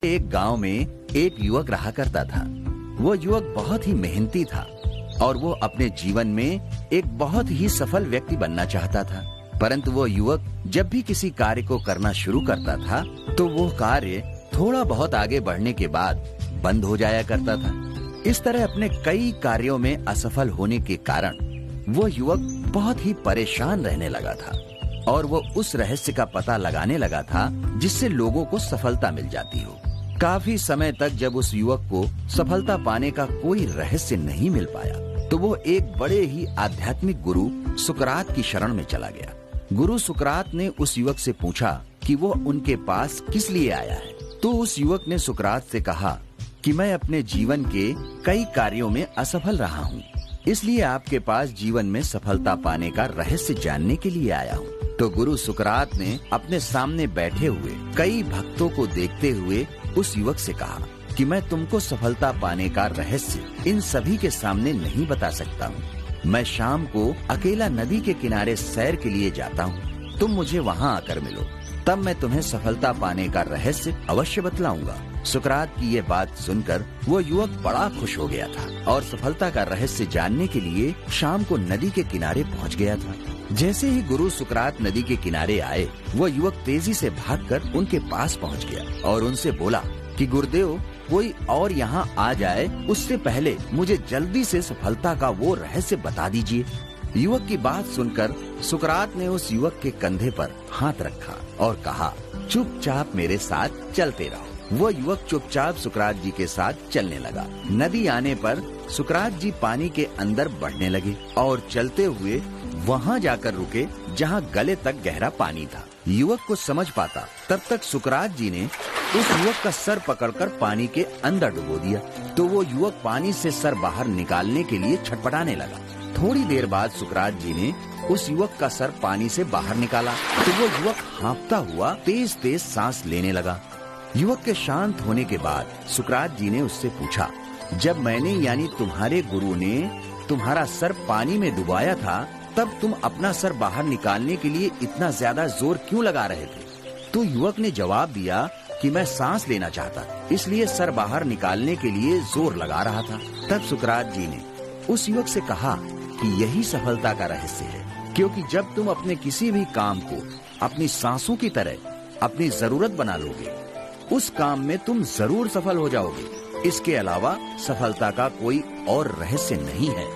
एक गांव में एक युवक रहा करता था। वो युवक बहुत ही मेहनती था और वो अपने जीवन में एक बहुत ही सफल व्यक्ति बनना चाहता था। परंतु वो युवक जब भी किसी कार्य को करना शुरू करता था तो वो कार्य थोड़ा बहुत आगे बढ़ने के बाद बंद हो जाया करता था। इस तरह अपने कई कार्यों में असफल होने के कारण वो युवक बहुत ही परेशान रहने लगा था और वो उस रहस्य का पता लगाने लगा था जिससे लोगों को सफलता मिल जाती हो। काफी समय तक जब उस युवक को सफलता पाने का कोई रहस्य नहीं मिल पाया तो वो एक बड़े ही आध्यात्मिक गुरु सुकरात की शरण में चला गया। गुरु सुकरात ने उस युवक से पूछा कि वो उनके पास किस लिए आया है। तो उस युवक ने सुकरात से कहा कि मैं अपने जीवन के कई कार्यों में असफल रहा हूँ, इसलिए आपके पास जीवन में सफलता पाने का रहस्य जानने के लिए आया हूँ। तो गुरु सुकरात ने अपने सामने बैठे हुए कई भक्तों को देखते हुए उस युवक से कहा कि मैं तुमको सफलता पाने का रहस्य इन सभी के सामने नहीं बता सकता हूँ। मैं शाम को अकेला नदी के किनारे सैर के लिए जाता हूँ, तुम मुझे वहाँ आकर मिलो, तब मैं तुम्हें सफलता पाने का रहस्य अवश्य बतलाऊंगा। सुकरात की ये बात सुनकर वो युवक बड़ा खुश हो गया था और सफलता का रहस्य जानने के लिए शाम को नदी के किनारे पहुँच गया था। जैसे ही गुरु सुकरात नदी के किनारे आए, वो युवक तेजी से भागकर उनके पास पहुंच गया और उनसे बोला कि गुरुदेव, कोई और यहाँ आ जाए उससे पहले मुझे जल्दी से सफलता का वो रहस्य बता दीजिए। युवक की बात सुनकर सुकरात ने उस युवक के कंधे पर हाथ रखा और कहा, चुपचाप मेरे साथ चलते रहो। वो युवक चुपचाप सुकरात जी के साथ चलने लगा। नदी आने पर सुकरात जी पानी के अंदर बढ़ने लगे और चलते हुए वहाँ जाकर रुके जहाँ गले तक गहरा पानी था। युवक को समझ पाता तब तक सुकरात जी ने उस युवक का सर पकड़कर पानी के अंदर डुबो दिया। तो वो युवक पानी से सर बाहर निकालने के लिए छटपटाने लगा। थोड़ी देर बाद सुकरात जी ने उस युवक का सर पानी से बाहर निकाला तो वो युवक हाँफता हुआ तेज तेज सांस लेने लगा। युवक के शांत होने के बाद सुकरात जी ने उससे पूछा, जब मैंने यानी तुम्हारे गुरु ने तुम्हारा सर पानी में डुबाया था तब तुम अपना सर बाहर निकालने के लिए इतना ज्यादा जोर क्यों लगा रहे थे? तो युवक ने जवाब दिया कि मैं सांस लेना चाहता, इसलिए सर बाहर निकालने के लिए जोर लगा रहा था। तब सुकरात जी ने उस युवक से कहा कि यही सफलता का रहस्य है, क्योंकि जब तुम अपने किसी भी काम को अपनी सांसों की तरह अपनी जरूरत बना लोगे, उस काम में तुम जरूर सफल हो जाओगे। इसके अलावा सफलता का कोई और रहस्य नहीं है।